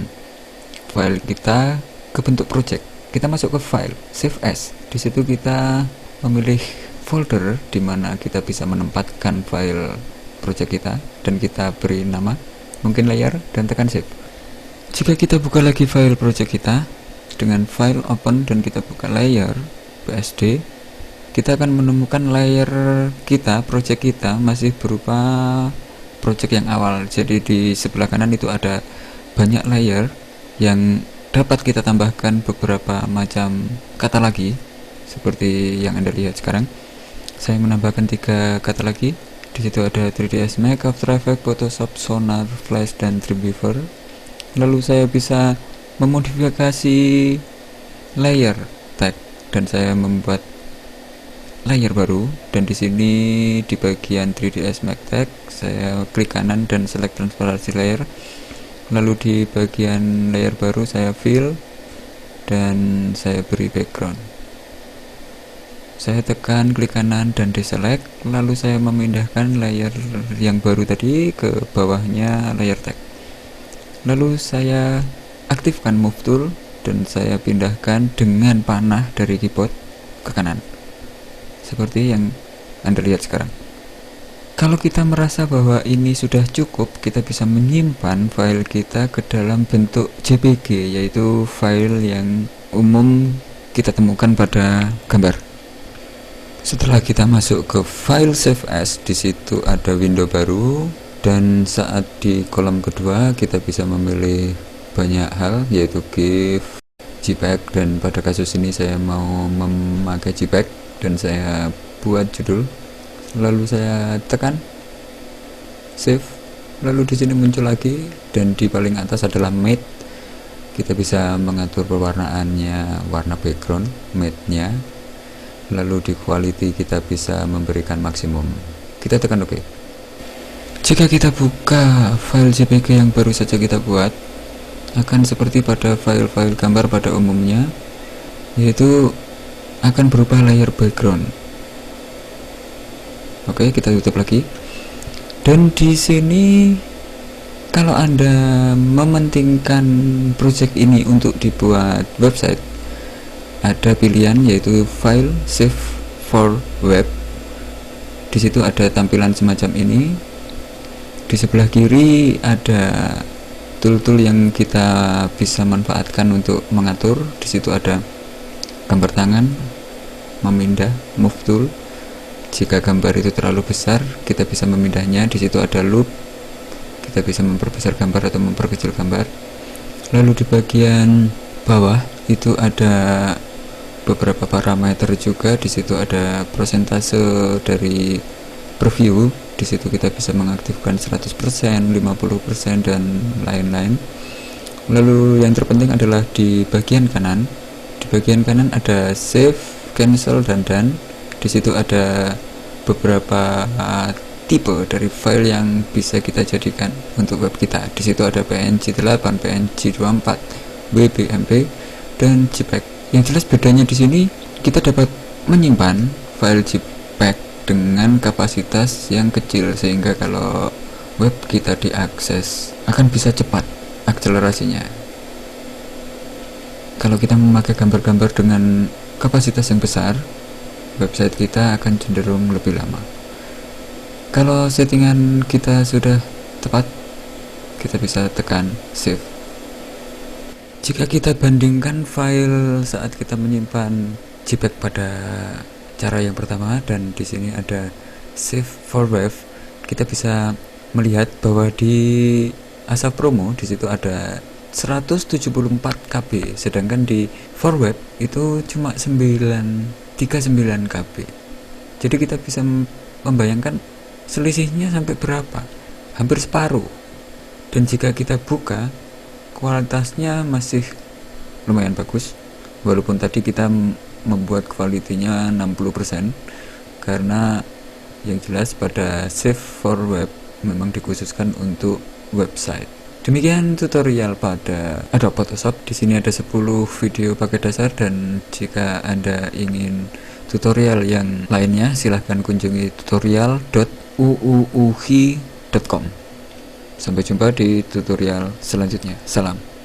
[SPEAKER 1] file kita ke bentuk project. Kita masuk ke file, save as. Di situ kita memilih folder di mana kita bisa menempatkan file project kita, dan kita beri nama, mungkin layer, dan tekan save. Jika kita buka lagi file project kita dengan file open dan kita buka layer PSD, kita akan menemukan layer kita, project kita masih berupa project yang awal. Jadi di sebelah kanan itu ada banyak layer yang dapat kita tambahkan beberapa macam kata lagi seperti yang Anda lihat sekarang. Saya menambahkan 3 kata lagi. Di situ ada 3ds Max, After Effects, Photoshop, Sonar, Flash, dan Dreamweaver. Lalu saya bisa memodifikasi layer tag dan saya membuat layer baru, dan di sini di bagian 3ds Max tag saya klik kanan dan select transparansi layer. Lalu di bagian layer baru saya fill dan saya beri background. Saya tekan klik kanan dan deselect, lalu saya memindahkan layer yang baru tadi ke bawahnya layer tag. Lalu saya aktifkan move tool dan saya pindahkan dengan panah dari keyboard ke kanan seperti yang Anda lihat sekarang. Kalau kita merasa bahwa ini sudah cukup, kita bisa menyimpan file kita ke dalam bentuk JPG, yaitu file yang umum kita temukan pada gambar. Setelah kita masuk ke file save as, di situ ada window baru, dan saat di kolom kedua kita bisa memilih banyak hal, yaitu GIF, JPEG, dan pada kasus ini saya mau memakai JPEG dan saya buat judul. Lalu saya tekan save, lalu di sini muncul lagi, dan di paling atas adalah matte. Kita bisa mengatur pewarnaannya, warna background matte-nya. Lalu di quality kita bisa memberikan maksimum. Kita tekan OK. Jika kita buka file JPG yang baru saja kita buat, akan seperti pada file-file gambar pada umumnya, yaitu akan berubah layer background. Oke, kita tutup lagi. Dan di sini Kalau Anda mementingkan project ini untuk dibuat website, ada pilihan yaitu file save for web. Di situ ada tampilan semacam ini. Di sebelah kiri ada tool-tool yang kita bisa manfaatkan untuk mengatur. Di situ ada gambar tangan, memindah, move tool. Jika gambar itu terlalu besar, kita bisa memindahnya. Di situ ada loop, kita bisa memperbesar gambar atau memperkecil gambar. Lalu di bagian bawah itu ada beberapa parameter juga. Di situ ada persentase dari preview. Di situ kita bisa mengaktifkan 100%, 50% dan lain-lain. Lalu yang terpenting adalah di bagian kanan. Di bagian kanan ada save, cancel dan done. Di situ ada beberapa tipe dari file yang bisa kita jadikan untuk web kita. Di situ ada PNG 8, PNG 24, WBMP dan JPEG. Yang jelas bedanya di sini kita dapat menyimpan file JPEG dengan kapasitas yang kecil, sehingga kalau web kita diakses akan bisa cepat akselerasinya. Kalau kita memakai gambar-gambar dengan kapasitas yang besar, website kita akan cenderung lebih lama. Kalau settingan kita sudah tepat, kita bisa tekan save. Jika kita bandingkan file saat kita menyimpan JPEG pada cara yang pertama dan di sini ada save for web, kita bisa melihat bahwa di Asap Promo di situ ada 174 KB, sedangkan di for web itu cuma 39 KB. Jadi kita bisa membayangkan selisihnya sampai berapa, hampir separuh. Dan jika kita buka, kualitasnya masih lumayan bagus, walaupun tadi kita membuat kualitinya 60%, karena yang jelas pada save for web memang dikhususkan untuk website. Demikian tutorial pada Adobe Photoshop. Di sini ada 10 video paket dasar, dan jika Anda ingin tutorial yang lainnya silahkan kunjungi tutorial.uuuhi.com. Sampai jumpa di tutorial selanjutnya. Salam.